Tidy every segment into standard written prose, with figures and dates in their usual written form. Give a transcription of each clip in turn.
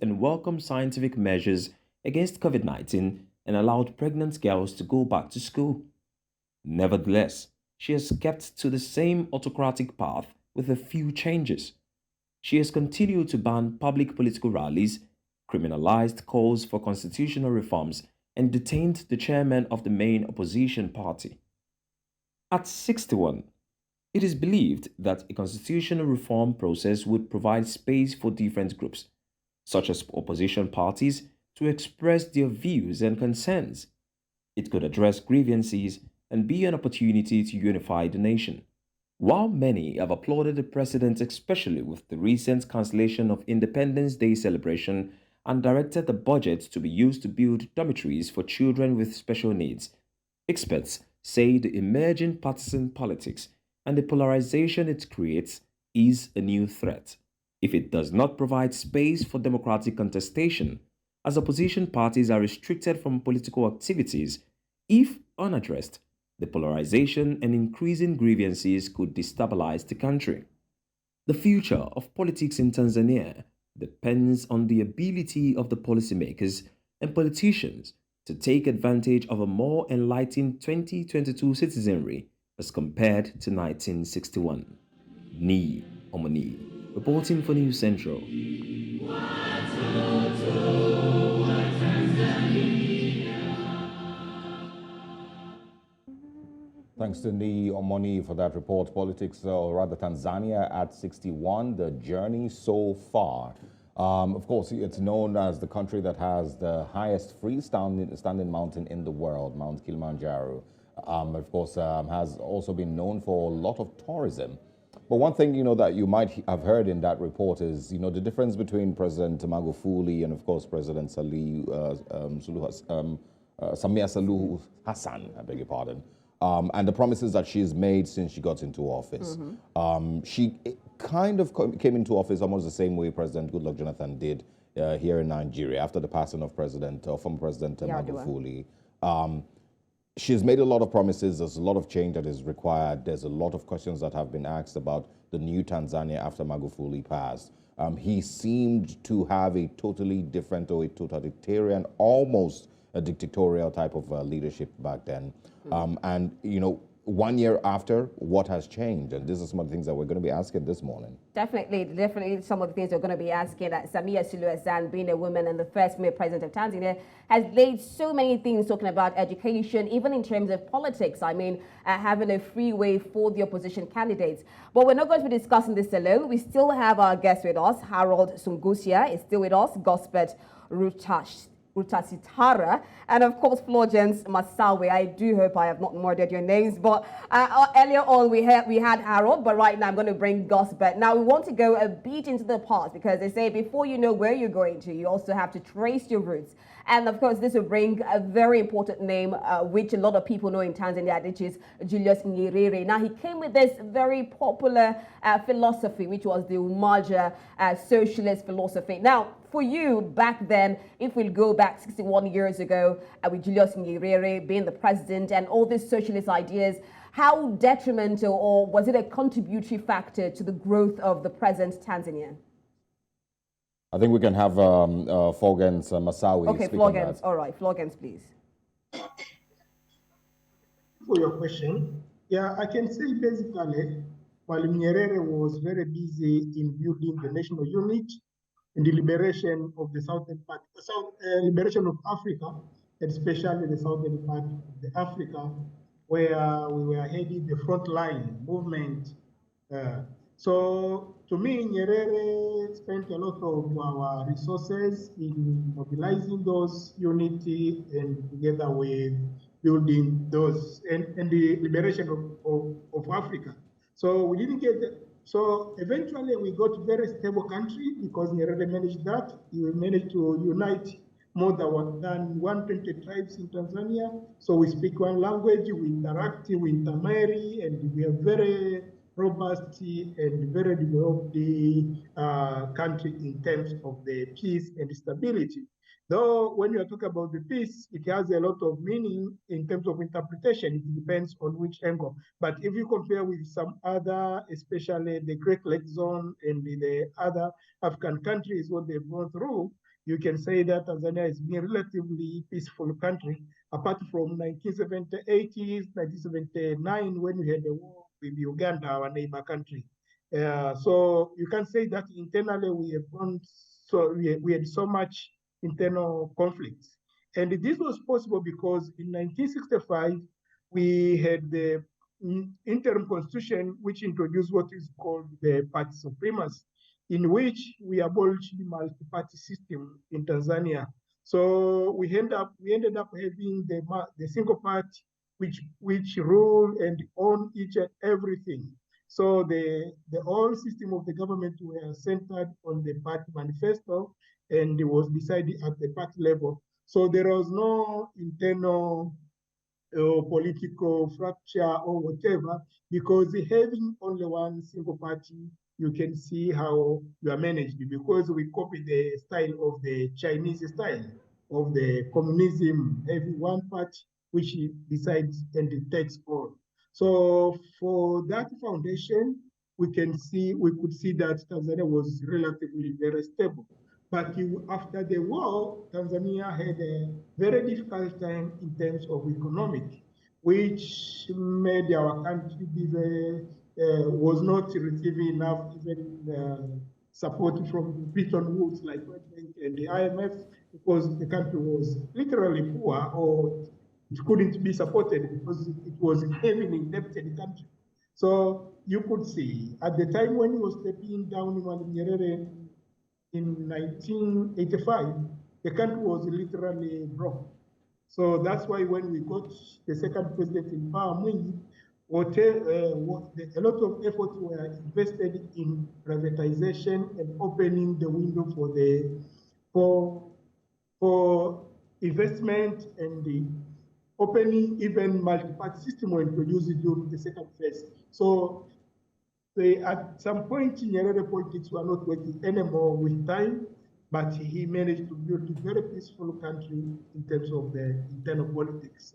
and welcomed scientific measures against COVID-19 and allowed pregnant girls to go back to school. Nevertheless, she has kept to the same autocratic path with a few changes. She has continued to ban public political rallies, criminalized calls for constitutional reforms, and detained the chairman of the main opposition party. At 61, it is believed that a constitutional reform process would provide space for different groups, such as opposition parties, to express their views and concerns. It could address grievances and be an opportunity to unify the nation. While many have applauded the president, especially with the recent cancellation of Independence Day celebration and directed the budget to be used to build dormitories for children with special needs, experts say the emerging partisan politics and the polarization it creates is a new threat. If it does not provide space for democratic contestation, as opposition parties are restricted from political activities, if unaddressed, the polarization and increasing grievances could destabilize the country. The future of politics in Tanzania depends on the ability of the policymakers and politicians to take advantage of a more enlightened 2022 citizenry as compared to 1961. Ni Omoni, reporting for News Central. Thanks to Ni Omoni for that report. Politics, or rather Tanzania at 61, the journey so far. Of course, it's known as the country that has the highest freestanding mountain in the world, Mount Kilimanjaro. Of course, has also been known for a lot of tourism. But one thing, that you might have heard in that report is, the difference between President Magufuli and, of course, President Samia Suluhu Hassan, I beg your pardon. And the promises that she's made since she got into office. She kind of came into office almost the same way President Goodluck Jonathan did here in Nigeria after the passing of former President Magufuli. She's made a lot of promises. There's a lot of change that is required. There's a lot of questions that have been asked about the new Tanzania after Magufuli passed. He seemed to have a totally different or a totalitarian, almost a dictatorial type of leadership back then. And, 1 year after, what has changed? And these are some of the things that we're going to be asking this morning. Definitely some of the things we're going to be asking. Samia Suluhu Hassan, being a woman and the first female president of Tanzania, has laid so many things talking about education, even in terms of politics. I mean, having a free way for the opposition candidates. But we're not going to be discussing this alone. We still have our guest with us. Harold Sungusia is still with us. Gosbert Rutasitara, and of course Fulgence Massawe. I do hope I have not murdered your names, but earlier on we had Harold, but right now I'm going to bring Gosbert. Now we want to go a bit into the past, because they say before you know where you're going to, you also have to trace your roots. And of course, this will bring a very important name, which a lot of people know in Tanzania, which is Julius Nyerere. Now, he came with this very popular philosophy, which was the Umoja socialist philosophy. Now, for you back then, if we go back 61 years ago, with Julius Nyerere being the president and all these socialist ideas, how detrimental, or was it a contributory factor to the growth of the present Tanzania? I think we can have Fulgence Massawe. Okay, Fulgence. All right, Fulgence, please. For your question, yeah, I can say basically, while Nyerere was very busy in building the national unit and the liberation of the southern part, liberation of Africa, and especially the southern part of the Africa, where we were heading the frontline movement. So to me, Nyerere spent a lot of our resources in mobilizing those unity and together with building those and the liberation of Africa. So we didn't get so eventually we got a very stable country because Nyerere managed that. He managed to unite more than 120 tribes in Tanzania. So we speak one language, we interact, we intermarry, and we are very robust and very developed country in terms of the peace and stability. Though when you are talking about the peace, it has a lot of meaning in terms of interpretation. It depends on which angle. But if you compare with some other, especially the Great Lake Zone and the other African countries, what they've gone through, you can say that Tanzania has been a relatively peaceful country, apart from 1978, 1979, when we had a war with Uganda, our neighbor country. So you can say that internally we have gone, so we had so much internal conflicts. And this was possible because in 1965, we had the interim constitution, which introduced what is called the party supremacy, in which we abolished the multi-party system in Tanzania. So we ended up having the single party which rule and own each and everything. So the whole system of the government were centered on the party manifesto, and it was decided at the party level. So there was no internal political fracture or whatever, because having only one single party, you can see how you are managed, because we copy the style of the Chinese style of the communism, having one party which decides and it takes all. So for that foundation, we could see that Tanzania was relatively very stable. But after the war, Tanzania had a very difficult time in terms of economic, which made our country be was not receiving enough even support from Bretton Woods, like World Bank and the IMF, because the country was literally poor, or it couldn't be supported because it was a heavily indebted country. So you could see at the time when he was stepping down in Nyerere in 1985, the country was literally broke. So that's why when we got the second president in power, Mwinyi, a lot of efforts were invested in privatization and opening the window for investment, and the opening even multi-party system were introduced during the second phase. So at some point, Nyerere politics were not working anymore with time, but he managed to build a very peaceful country in terms of the internal politics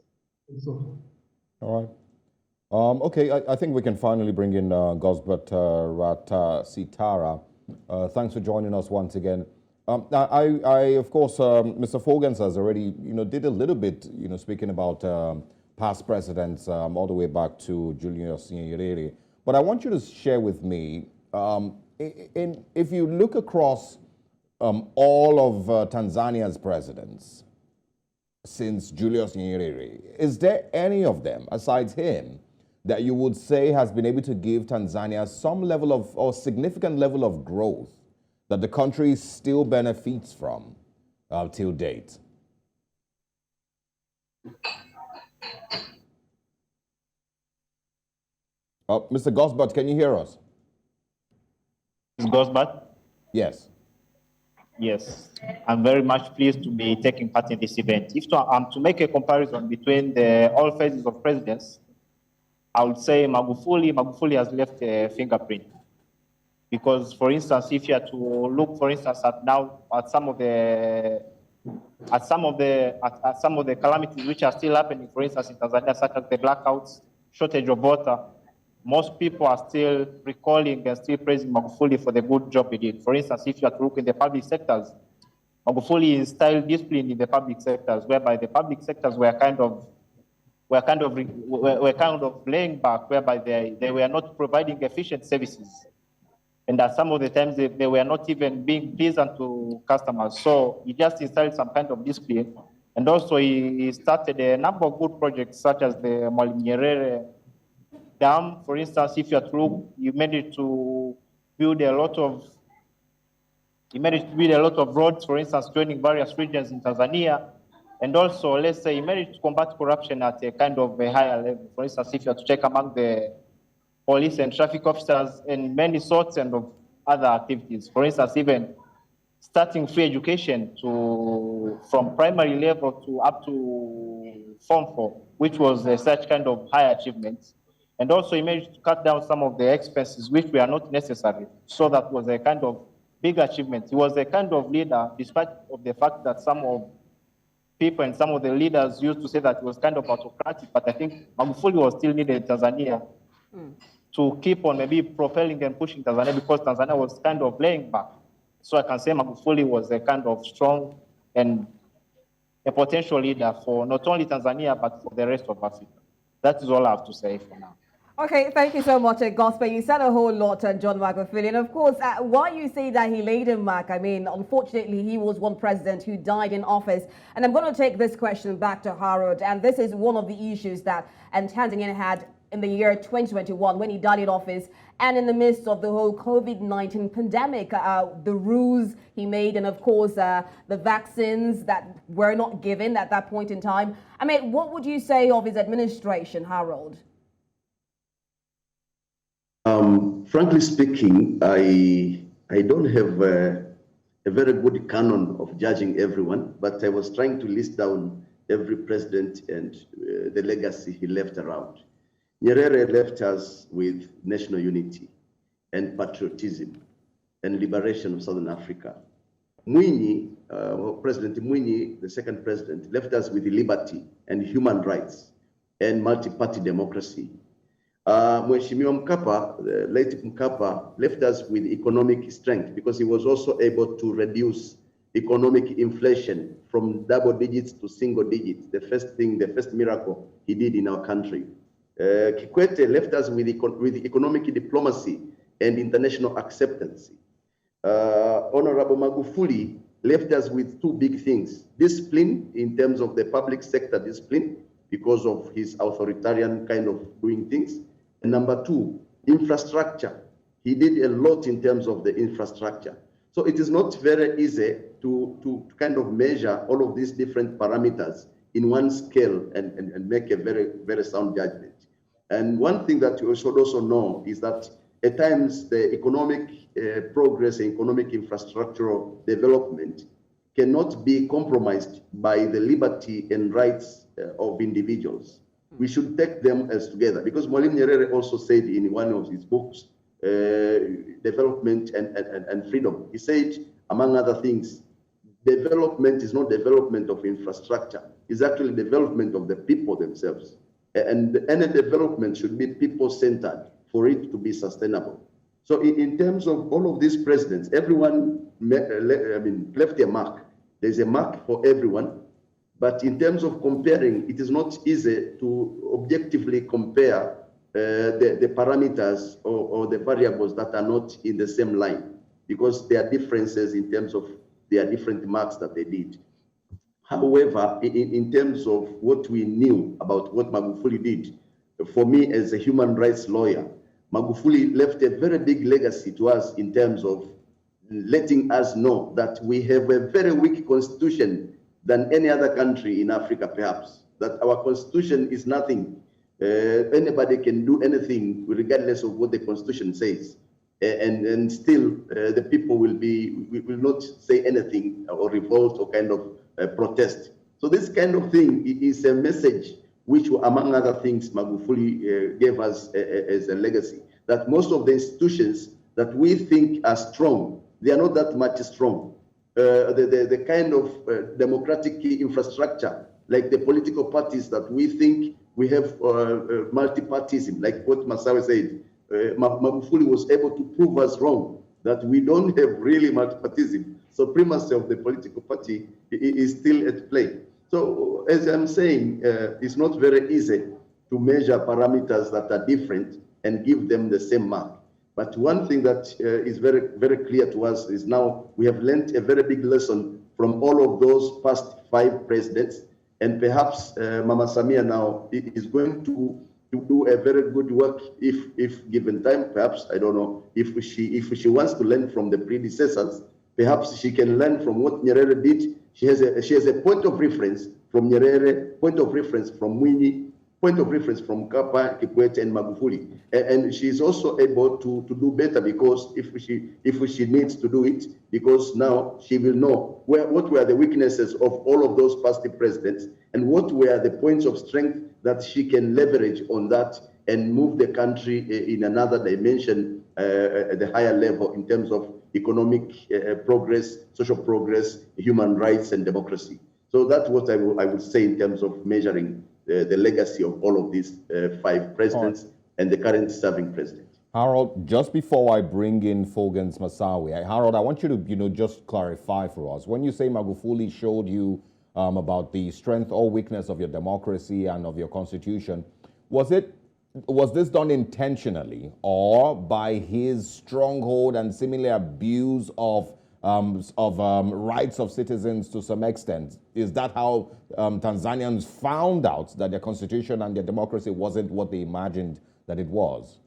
and so on. All right. Okay, I think we can finally bring in Gosbert Rutasitara. Thanks for joining us once again. Of course, Mr. Fulgence has already, did a little bit, speaking about past presidents all the way back to Julius Nyerere. But I want you to share with me, if you look across all of Tanzania's presidents since Julius Nyerere, is there any of them, aside him, that you would say has been able to give Tanzania some level of, or significant level of growth that the country still benefits from till date? Mr. Gosbert, can you hear us? Gosbert? Yes. Yes. I'm very much pleased to be taking part in this event. If to make a comparison between all phases of presidents, I would say Magufuli has left a fingerprint. Because, for instance, if you are to look, for instance, at some of the calamities which are still happening, for instance, in Tanzania, such as the blackouts, shortage of water, most people are still recalling and still praising Magufuli for the good job he did. For instance, if you are to look in the public sectors, Magufuli instilled discipline in the public sectors, whereby the public sectors were kind of laying back, whereby they were not providing efficient services. And at some of the times, they were not even being pleasant to customers. So he just installed some kind of discipline. And also he started a number of good projects, such as the Mwalimu Nyerere Dam. For instance, if you are to look, he managed to build a lot of roads, for instance, joining various regions in Tanzania. And also, let's say, he managed to combat corruption at a kind of a higher level. For instance, if you are to check among the police and traffic officers and many sorts and of other activities. For instance, even starting free education from primary level to up to Form 4, which was such kind of high achievements. And also he managed to cut down some of the expenses which were not necessary. So that was a kind of big achievement. He was a kind of leader, despite of the fact that some of people and some of the leaders used to say that it was kind of autocratic, but I think Magufuli was still needed in Tanzania to keep on maybe propelling and pushing Tanzania, because Tanzania was kind of laying back. So I can say Magufuli was a kind of strong and a potential leader for not only Tanzania, but for the rest of Africa. That is all I have to say for now. Okay, thank you so much, Gosbert. You said a whole lot, John Magufuli. And of course, why you say that he laid a mark, I mean, unfortunately, he was one president who died in office. And I'm going to take this question back to Harold. And this is one of the issues that Tanzania had in the year 2021 when he died in office, and in the midst of the whole COVID-19 pandemic, the rules he made, and of course the vaccines that were not given at that point in time. I mean, what would you say of his administration, Harold? Frankly speaking, I don't have a very good canon of judging everyone, but I was trying to list down every president and the legacy he left around. Nyerere left us with national unity and patriotism and liberation of Southern Africa. Mwinyi, President Mwinyi, the second president, left us with liberty and human rights and multi-party democracy. Mheshimiwa Mkapa, late Mkapa, left us with economic strength because he was also able to reduce economic inflation from double digits to single digits. The first miracle he did in our country. Kikwete left us with economic diplomacy and international acceptance. Honorable Magufuli left us with two big things: discipline in terms of the public sector discipline because of his authoritarian kind of doing things. And number two, infrastructure. He did a lot in terms of the infrastructure. So it is not very easy to kind of measure all of these different parameters in one scale and make a very, very sound judgment. And one thing that you should also know is that at times the economic progress and economic infrastructural development cannot be compromised by the liberty and rights of individuals. We should take them as together, because Mwalimu Nyerere also said in one of his books, Development and Freedom, he said, among other things, development is not development of infrastructure, it's actually development of the people themselves. And any development should be people-centered for it to be sustainable. So in terms of all of these presidents, everyone left a mark. There's a mark for everyone. But in terms of comparing, it is not easy to objectively compare the parameters or the variables that are not in the same line, because there are differences in terms of their different marks that they did. However, in terms of what we knew about what Magufuli did, for me as a human rights lawyer, Magufuli left a very big legacy to us in terms of letting us know that we have a very weak constitution than any other country in Africa, perhaps. That our constitution is nothing. Anybody can do anything regardless of what the constitution says. And still the people will not say anything or revolt or kind of protest. So this kind of thing is a message which, among other things, Magufuli gave us as a legacy, that most of the institutions that we think are strong, they are not that much strong. The kind of democratic infrastructure, like the political parties that we think we have multi-partyism, like what Massawe said, Magufuli was able to prove us wrong, that we don't have really multi-partyism. Supremacy of the political party is still at play. So as I'm saying, it's not very easy to measure parameters that are different and give them the same mark. But one thing that is very, very clear to us is now we have learned a very big lesson from all of those past 5 presidents. And perhaps Mama Samia now is going to do a very good work if given time. Perhaps, I don't know, if she wants to learn from the predecessors, perhaps she can learn from what Nyerere did. She has a point of reference from Nyerere, point of reference from Mwinyi, point of reference from Kapa, Kikwete, and Magufuli. And she's also able to do better, because if she needs to do it, because now she will know what were the weaknesses of all of those past presidents and what were the points of strength that she can leverage on that and move the country in another dimension at the higher level in terms of economic progress, social progress, human rights, and democracy. So that's what I would say in terms of measuring the legacy of all of these 5 presidents and the current serving president. Harold, just before I bring in Fulgence Massawe, Harold, I want you to, just clarify for us. When you say Magufuli showed you about the strength or weakness of your democracy and of your constitution, was this done intentionally or by his stronghold and similar abuse of rights of citizens to some extent? Is that how Tanzanians found out that their constitution and their democracy wasn't what they imagined that it was?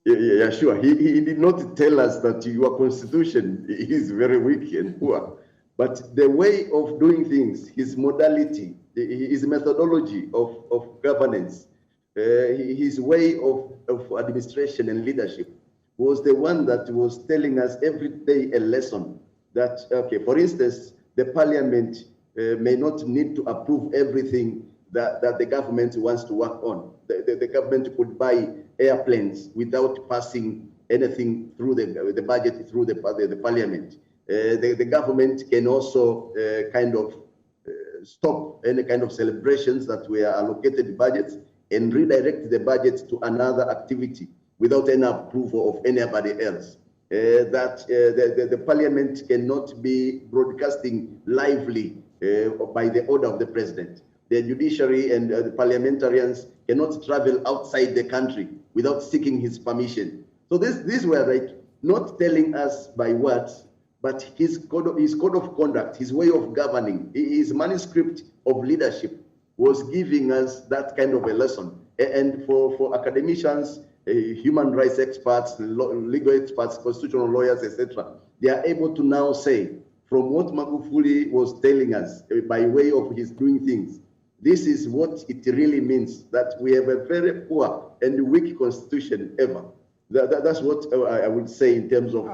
Yeah, sure. He did not tell us that your constitution is very weak and poor, but the way of doing things, his modality, his methodology of governance, his way of administration and leadership was the one that was telling us every day a lesson that, okay, for instance, the parliament may not need to approve everything that the government wants to work on. The government could buy airplanes without passing anything through the budget, through the parliament. The government can also stop any kind of celebrations that were allocated budgets and redirect the budget to another activity without any approval of anybody else. The parliament cannot be broadcasting lively by the order of the president. The judiciary and the parliamentarians cannot travel outside the country without seeking his permission. So these were like not telling us by words, but his code of conduct, his way of governing, his manuscript of leadership was giving us that kind of a lesson. And for academicians, human rights experts, legal experts, constitutional lawyers, etc., they are able to now say, from what Magufuli was telling us by way of his doing things, this is what it really means, that we have a very poor and weak constitution ever. That's what I would say in terms of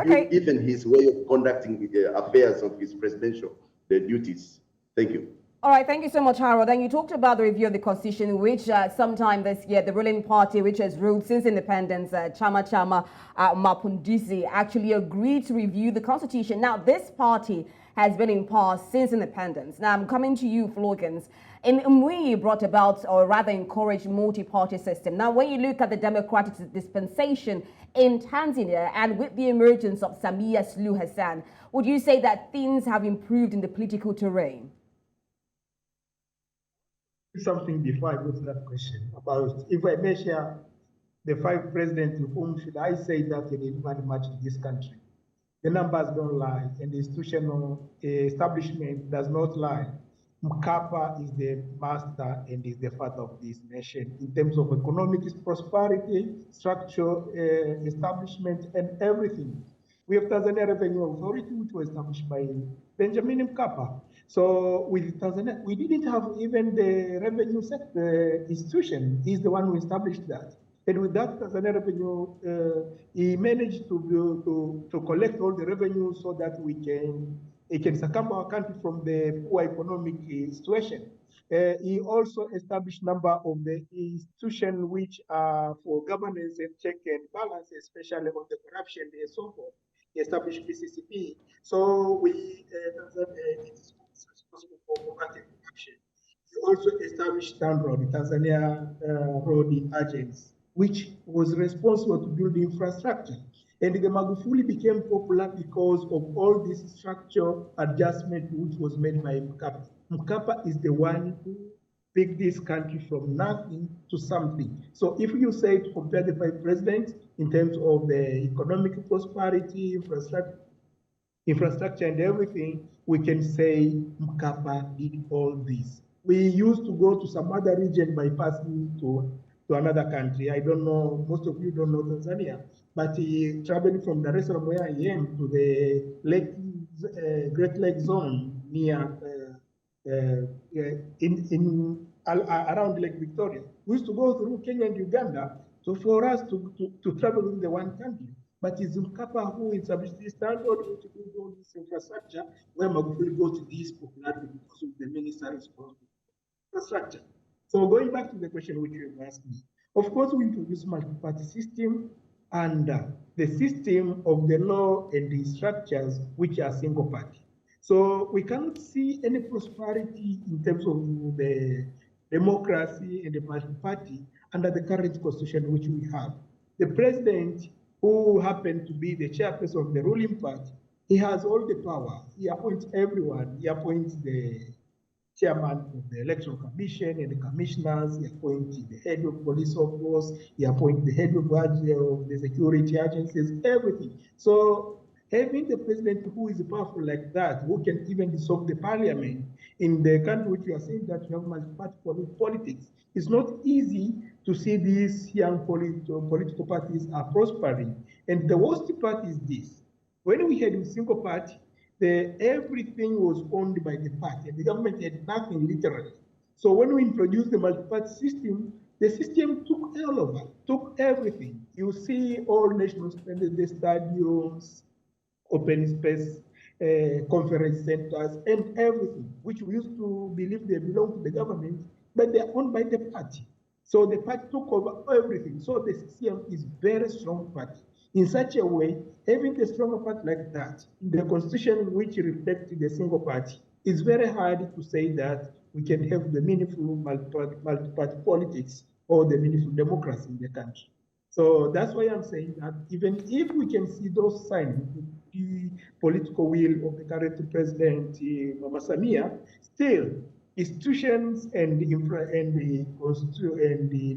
even his way of conducting affairs of his presidential duties. Thank you. All right, thank you so much, Harold. And you talked about the review of the Constitution, which sometime this year, the ruling party, which has ruled since independence, Chama Mapinduzi, actually agreed to review the Constitution. Now, this party has been in power since independence. Now, I'm coming to you, Fulgence. In Umwi brought about, or rather encouraged, multi-party system. Now, when you look at the democratic dispensation in Tanzania and with the emergence of Samia Suluhu Hassan, would you say that things have improved in the political terrain? Something before I go to that question about if I measure the 5 presidents to whom should I say that they did very much in this country. The numbers don't lie, and the institutional establishment does not lie. Mkapa is the master and is the father of this nation in terms of economic prosperity, structural establishment, and everything. We have Tanzania Revenue Authority, which was established by Benjamin Mkapa. So with Tanzania, we didn't have even the revenue sector institution. He's the one who established that. And with that Tanzania Revenue, he managed to collect all the revenue so that it can succumb our country from the poor economic situation. He also established number of the institutions which are for governance and check and balance, especially on the corruption and so forth. He established PCCP. So it is responsible for combating corruption. He also established TANROAD, Tanzania Road Agency, which was responsible to build infrastructure. And the Magufuli became popular because of all this structural adjustment which was made by Mkapa. Mkapa is the one who picked this country from nothing to something. So if you say to compare the 5 presidents in terms of the economic prosperity, infrastructure and everything, we can say Mkapa did all this. We used to go to some other region by passing to another country. I don't know, most of you don't know Tanzania, but traveling from Dar es Salaam where I am to the Great Lake Zone near around Lake Victoria. We used to go through Kenya and Uganda, so for us to travel in the one country. But it's Mkapa who established this standard to build all this infrastructure, where Magufuli got this popularity because of the minister responsible for infrastructure. So going back to the question which you asked me, of course we introduced multi-party system and the system of the law and the structures which are single party. So we cannot see any prosperity in terms of the democracy and the multi-party under the current constitution which we have. The president, who happened to be the chairperson of the ruling party, he has all the power. He appoints everyone. He appoints the chairman of the Electoral Commission and the commissioners. He appoints the head of police force. He appoints the head of the security agencies, everything. So having the president who is powerful like that, who can even dissolve the parliament in the country which you are saying that you have multi-party politics, it's not easy to see these young political parties are prospering. And the worst part is this. When we had a single party, everything was owned by the party, and the government had nothing literally. So when we introduced the multi-party system, the system took all over, took everything. You see all national standards, the stadiums, open space, conference centers, and everything, which we used to believe they belong to the government, but they're owned by the party. So the party took over everything. So the CCM is very strong party. In such a way, having a stronger party like that, the constitution which reflects the single party, it's very hard to say that we can have the meaningful multi-party politics or the meaningful democracy in the country. So that's why I'm saying that even if we can see those signs, the political will of the current president, Mama Samia, still institutions and the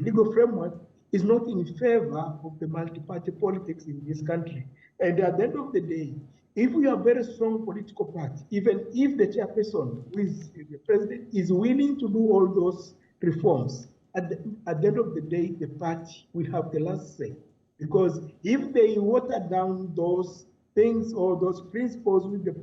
legal framework is not in favor of the multi-party politics in this country. And at the end of the day, if we are a very strong political party, even if the chairperson, who is the president, is willing to do all those reforms, at the end of the day, the party will have the last say. Because if they water down those things or those principles which the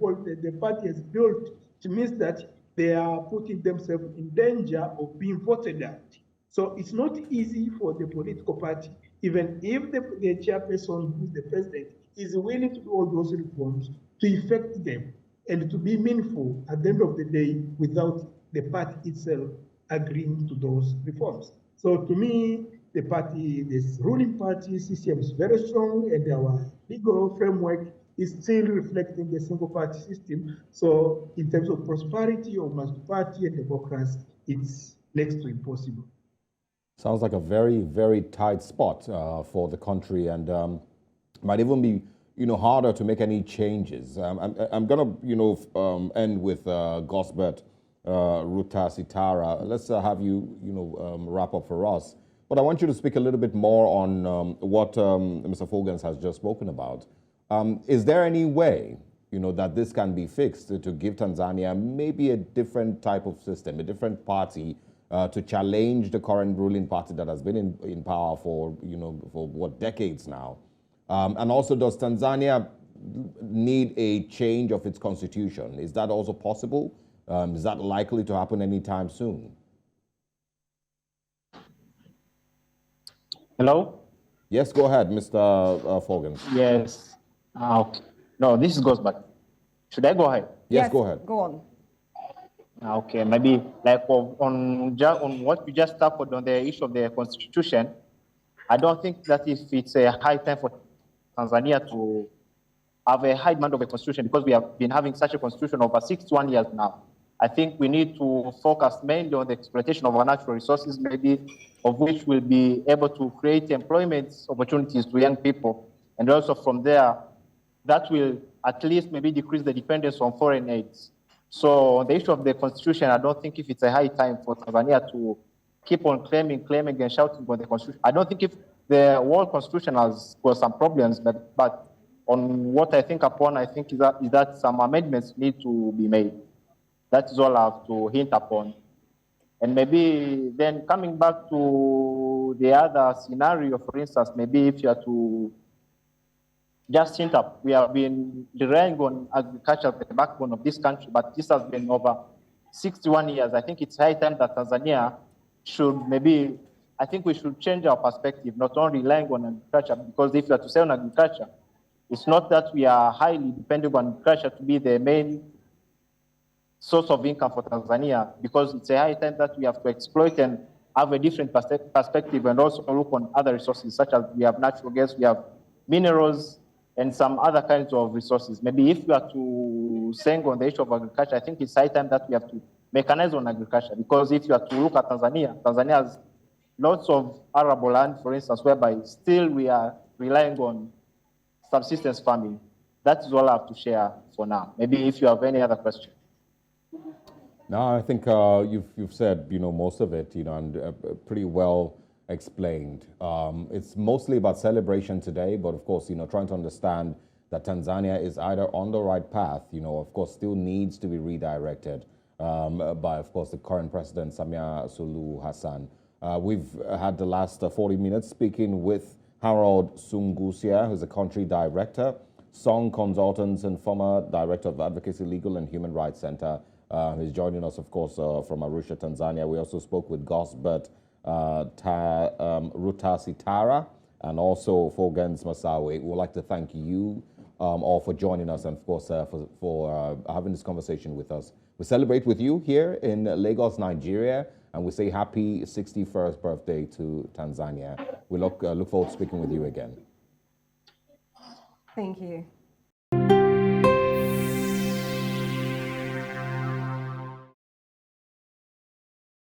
party has built, it means that they are putting themselves in danger of being voted out. So it's not easy for the political party, even if the chairperson, who is the president, is willing to do all those reforms, to effect them and to be meaningful at the end of the day without the party itself agreeing to those reforms. So to me, the party, this ruling party system is very strong, and our legal framework is still reflecting the single party system. So in terms of prosperity of multi-party and democracy, it's next to impossible. Sounds like a very, very tight spot for the country, and might even be, harder to make any changes. I'm gonna, end with Gosbert, Rutasitara. Let's have you, wrap up for us. But I want you to speak a little bit more on what Mr. Fulgence has just spoken about. Is there any way, that this can be fixed to give Tanzania maybe a different type of system, a different party to challenge the current ruling party that has been in power for, for what, decades now? And also, does Tanzania need a change of its constitution? Is that also possible? Is that likely to happen anytime soon? Hello? Yes, go ahead, Mr. Fulgence. Yes. Okay. No, this is Gosbert. Should I go ahead? Yes, go ahead. Go on. Okay, maybe like on what you just tackled on the issue of the constitution, I don't think that if it's a high time for Tanzania to have a high demand of a constitution, because we have been having such a constitution over 61 years now. I think we need to focus mainly on the exploitation of our natural resources, maybe of which will be able to create employment opportunities to young people. And also from there, that will at least maybe decrease the dependence on foreign aids. So on the issue of the constitution, I don't think if it's a high time for Tanzania to keep on claiming and shouting on the constitution. I don't think if the world constitution has got some problems, but on what I think upon, I think is that some amendments need to be made. That is all I have to hint upon. And maybe then coming back to the other scenario, for instance, maybe if you are to just hint up, we have been relying on agriculture as the backbone of this country, but this has been over 61 years. I think it's high time that Tanzania should maybe, I think we should change our perspective, not only relying on agriculture, because if you are to say on agriculture, it's not that we are highly dependent on agriculture to be the main source of income for Tanzania, because it's a high time that we have to exploit and have a different perspective, and also look on other resources, such as we have natural gas, we have minerals, and some other kinds of resources. Maybe if we are to sing on the issue of agriculture, I think it's high time that we have to mechanize on agriculture, because if you are to look at Tanzania has lots of arable land, for instance, whereby still we are relying on subsistence farming. That is all I have to share for now. Maybe if you have any other question. No, I think you've said most of it, and pretty well explained. It's mostly about celebration today, but of course, trying to understand that Tanzania is either on the right path, of course, still needs to be redirected by, of course, the current president, Samia Suluhu Hassan. We've had the last 40 minutes speaking with Harold Sungusia, who's a country director, Song Consultants and former director of Advocacy, Legal and Human Rights Center. He's joining us, of course, from Arusha, Tanzania. We also spoke with Gosbert, Rutasitara, and also Fulgence Massawe. We'd like to thank you all for joining us and, of course, for having this conversation with us. We celebrate with you here in Lagos, Nigeria, and we say happy 61st birthday to Tanzania. We look forward to speaking with you again. Thank you.